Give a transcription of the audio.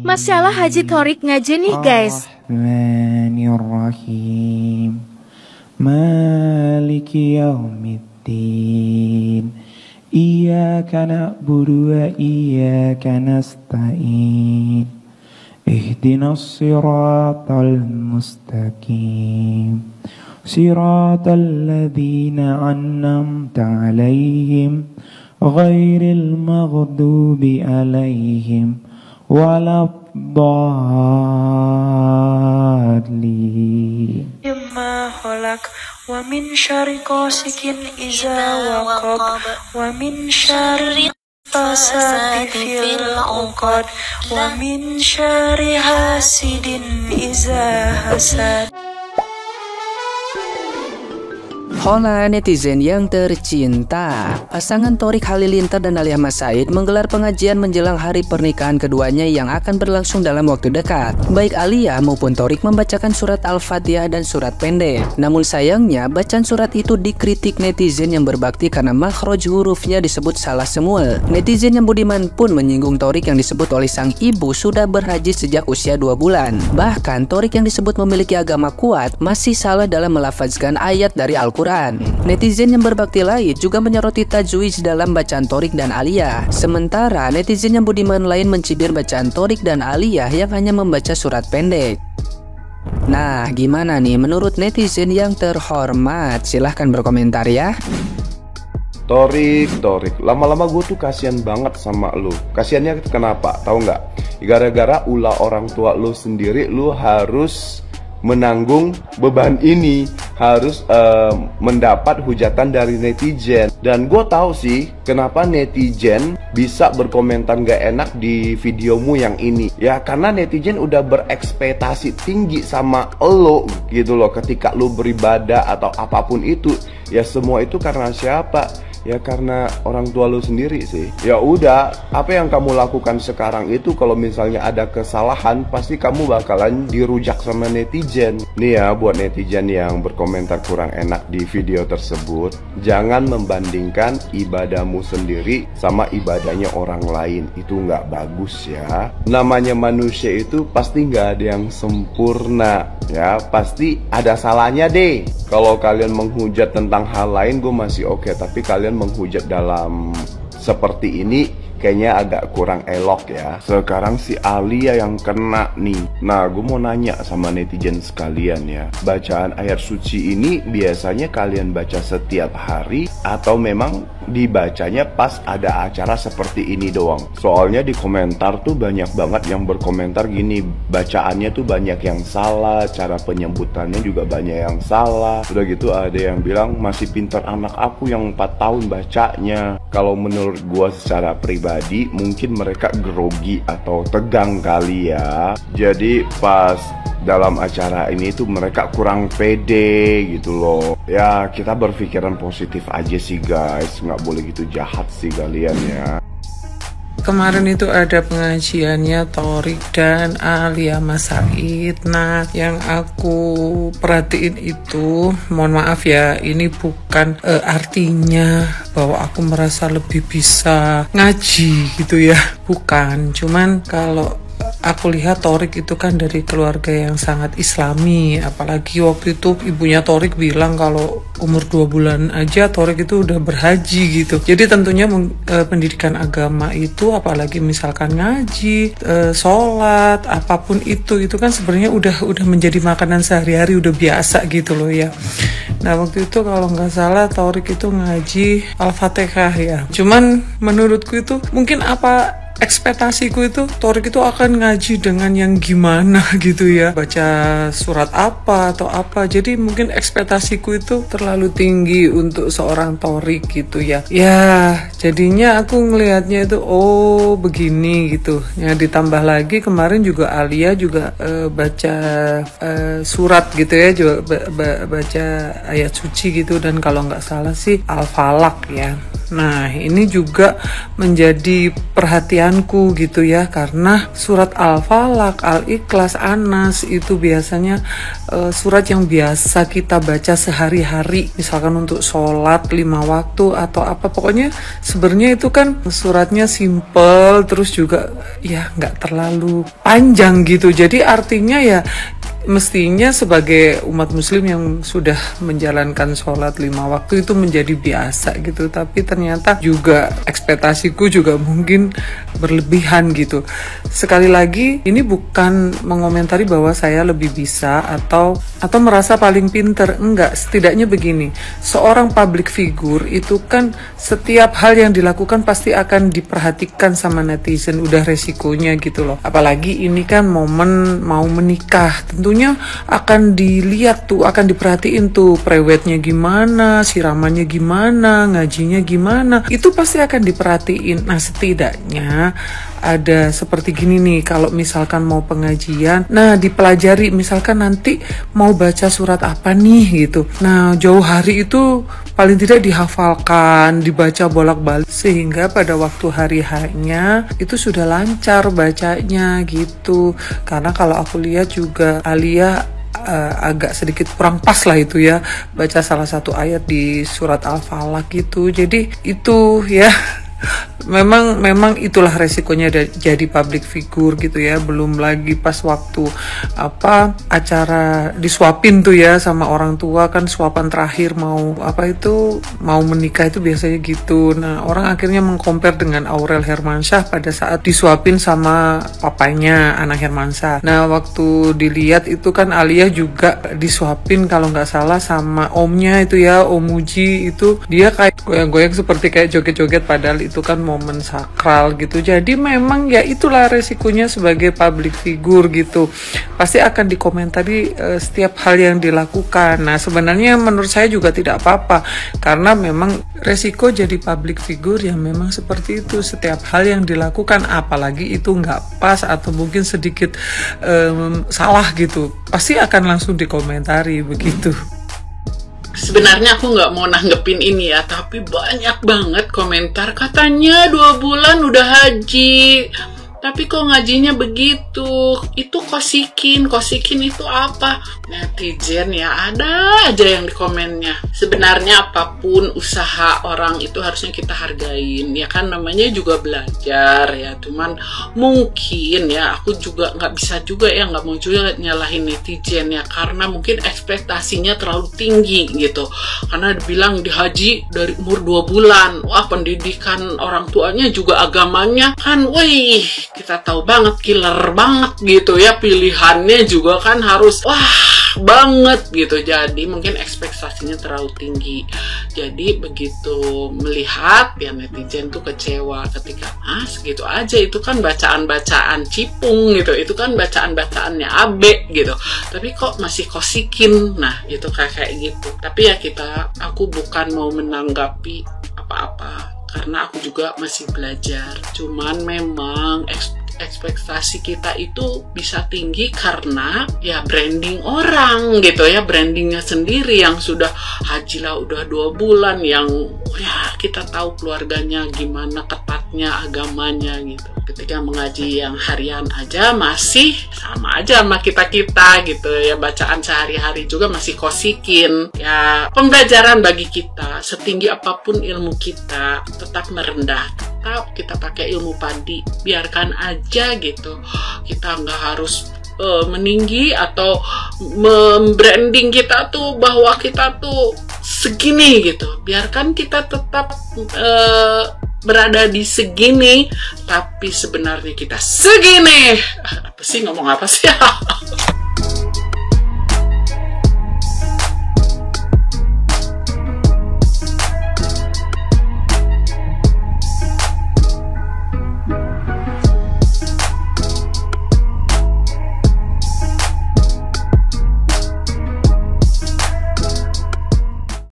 Masalah Haji Thorik ngaji nih guys. Bismillahirrahmanirrahim. Maliki yaumiddin. Iyyaka na'budu wa iyyaka nasta'in. Ihdinas siratal mustaqim. Siratal ladzina an'amta 'alaihim ghairil maghdubi 'alaihim waladdallin. Mimma khalaq wa min syarri ghasikin idza waqab wa min syarri hasadin fil 'uqad wa min syarri hasidin idza hasad. Hola netizen yang tercinta, pasangan Thorik Halilintar dan Alia Mas Said menggelar pengajian menjelang hari pernikahan keduanya yang akan berlangsung dalam waktu dekat. Baik Alia maupun Thorik membacakan surat Al-Fatihah dan surat pendek. Namun sayangnya bacaan surat itu dikritik netizen yang berbakti karena makhraj hurufnya disebut salah semua. Netizen yang budiman pun menyinggung Thorik yang disebut oleh sang ibu sudah berhaji sejak usia 2 bulan. Bahkan Thorik yang disebut memiliki agama kuat masih salah dalam melafazkan ayat dari Al-Quran. Netizen yang berbakti lain juga menyoroti tajwid dalam bacaan Thorik dan Alia. Sementara netizen yang budiman lain mencibir bacaan Thorik dan Alia yang hanya membaca surat pendek. Nah, gimana nih menurut netizen yang terhormat? Silahkan berkomentar ya. Thorik, lama-lama gue tuh kasihan banget sama lu. Kasiannya kenapa? Tahu nggak? Gara-gara ulah orang tua lu sendiri, lu harus menanggung beban ini, harus mendapat hujatan dari netizen. Dan gue tahu sih kenapa netizen bisa berkomentar gak enak di videomu yang ini. Ya karena netizen udah berekspektasi tinggi sama lo gitu loh. Ketika lo beribadah atau apapun itu, ya semua itu karena siapa? Ya karena orang tua lu sendiri sih. Ya udah, apa yang kamu lakukan sekarang itu kalau misalnya ada kesalahan pasti kamu bakalan dirujak sama netizen. Nih ya buat netizen yang berkomentar kurang enak di video tersebut, jangan membandingkan ibadahmu sendiri sama ibadahnya orang lain. Itu nggak bagus ya. Namanya manusia itu pasti nggak ada yang sempurna ya, pasti ada salahnya deh. Kalau kalian menghujat tentang hal lain gue masih oke, tapi kalian menghujat dalam seperti ini kayaknya agak kurang elok ya. Sekarang si Alia yang kena nih. Nah gue mau nanya sama netizen sekalian ya, bacaan ayat suci ini biasanya kalian baca setiap hari atau memang dibacanya pas ada acara seperti ini doang? Soalnya di komentar tuh banyak banget yang berkomentar gini, bacaannya tuh banyak yang salah, cara penyebutannya juga banyak yang salah. Udah gitu ada yang bilang masih pintar anak aku yang 4 tahun bacanya. Kalau menurut gua secara pribadi mungkin mereka grogi atau tegang kali ya. Jadi pas dalam acara ini tuh mereka kurang pede gitu loh. Ya kita berpikiran positif aja sih guys, nggak boleh gitu jahat sih kalian ya. Kemarin itu ada pengajiannya Thorik dan Alia Mas Said. Nah, yang aku perhatiin itu, mohon maaf ya, ini bukan artinya bahwa aku merasa lebih bisa ngaji gitu ya. Bukan, cuman kalau aku lihat Thorik itu kan dari keluarga yang sangat islami. Apalagi waktu itu ibunya Thorik bilang kalau umur 2 bulan aja Thorik itu udah berhaji gitu. Jadi tentunya pendidikan agama itu, apalagi misalkan ngaji, sholat, apapun itu kan sebenarnya udah menjadi makanan sehari-hari, udah biasa gitu loh ya. Nah waktu itu kalau nggak salah Thorik itu ngaji Al-Fatihah ya. Cuman menurutku itu mungkin ekspektasiku itu Thorik itu akan ngaji dengan yang gimana gitu ya, baca surat apa atau apa. Jadi mungkin ekspektasiku itu terlalu tinggi untuk seorang Thorik gitu ya. Ya jadinya aku ngelihatnya itu oh begini gitu ya. Ditambah lagi kemarin juga Alia juga baca surat gitu ya, juga baca ayat suci gitu, dan kalau nggak salah sih Al-Falaq ya. Nah ini juga menjadi perhatianku gitu ya, karena surat Al-Falaq, Al-Ikhlas, Anas itu biasanya surat yang biasa kita baca sehari-hari, misalkan untuk sholat 5 waktu atau apa, pokoknya sebenarnya itu kan suratnya simple, terus juga ya nggak terlalu panjang gitu. Jadi artinya ya mestinya sebagai umat muslim yang sudah menjalankan sholat 5 waktu itu menjadi biasa gitu, tapi ternyata juga ekspektasiku juga mungkin berlebihan gitu. Sekali lagi, ini bukan mengomentari bahwa saya lebih bisa atau merasa paling pinter, enggak. Setidaknya begini, seorang public figure itu kan setiap hal yang dilakukan pasti akan diperhatikan sama netizen, udah resikonya gitu loh. Apalagi ini kan momen mau menikah, tentunya akan dilihat tuh, akan diperhatiin tuh prewednya gimana, siramannya gimana, ngajinya gimana, itu pasti akan diperhatiin. Nah setidaknya ada seperti gini nih, kalau misalkan mau pengajian, nah dipelajari, misalkan nanti mau baca surat apa nih gitu, nah jauh hari itu paling tidak dihafalkan, dibaca bolak-balik, sehingga pada waktu hari hanya itu sudah lancar bacanya gitu. Karena kalau aku lihat juga Alia agak sedikit kurang pas lah itu ya, baca salah satu ayat di surat Al-Falaq gitu. Jadi itu ya memang itulah resikonya jadi public figure gitu ya. Belum lagi pas waktu acara disuapin tuh ya sama orang tua, kan suapan terakhir mau menikah itu biasanya gitu. Nah orang akhirnya mengcompare dengan Aurel Hermansyah pada saat disuapin sama papanya anak Hermansyah. Nah waktu dilihat itu kan Alia juga disuapin kalau nggak salah sama omnya itu ya, Om Muji, itu dia kayak goyang-goyang seperti kayak joget-joget, padahal itu kan momen sakral gitu. Jadi memang ya itulah resikonya sebagai public figure gitu, pasti akan dikomentari setiap hal yang dilakukan. Nah sebenarnya menurut saya juga tidak apa-apa, karena memang resiko jadi public figure yang memang seperti itu, setiap hal yang dilakukan, apalagi itu nggak pas atau mungkin sedikit salah gitu, pasti akan langsung dikomentari begitu. Sebenarnya aku nggak mau nanggepin ini ya, tapi banyak banget komentar katanya 2 bulan udah haji, tapi kok ngajinya begitu, itu kosikin itu apa? Netizen ya ada aja yang di komennya. Sebenarnya apapun usaha orang itu harusnya kita hargain, ya kan, namanya juga belajar ya. Cuman mungkin ya aku juga nggak bisa juga ya, nggak mau juga nyalahin netizen ya, karena mungkin ekspektasinya terlalu tinggi gitu. Karena dibilang di haji dari umur 2 bulan, wah pendidikan orang tuanya juga agamanya kan, wih kita tahu banget killer banget gitu ya, pilihannya juga kan harus wah banget gitu. Jadi mungkin ekspektasinya terlalu tinggi. Jadi begitu melihat ya netizen tuh kecewa ketika gitu aja, itu kan bacaan-bacaan cipung gitu, itu kan bacaan-bacaannya abe gitu, tapi kok masih kosikin. Nah itu kayak gitu. Tapi ya aku bukan mau menanggapi apa-apa, karena aku juga masih belajar. Cuman memang ekspektasi kita itu bisa tinggi karena ya branding orang gitu ya, brandingnya sendiri yang sudah haji lah udah 2 bulan, yang ya kita tahu keluarganya gimana ketatnya agamanya gitu. Ketika mengaji yang harian aja masih sama aja sama kita gitu ya, bacaan sehari-hari juga masih kosikin ya. Pembelajaran bagi kita, setinggi apapun ilmu kita tetap merendah. Kita pakai ilmu padi, biarkan aja gitu. Kita nggak harus meninggi atau membranding kita tuh bahwa kita tuh segini gitu. Biarkan kita tetap berada di segini, tapi sebenarnya kita segini. Apa sih, ngomong apa sih?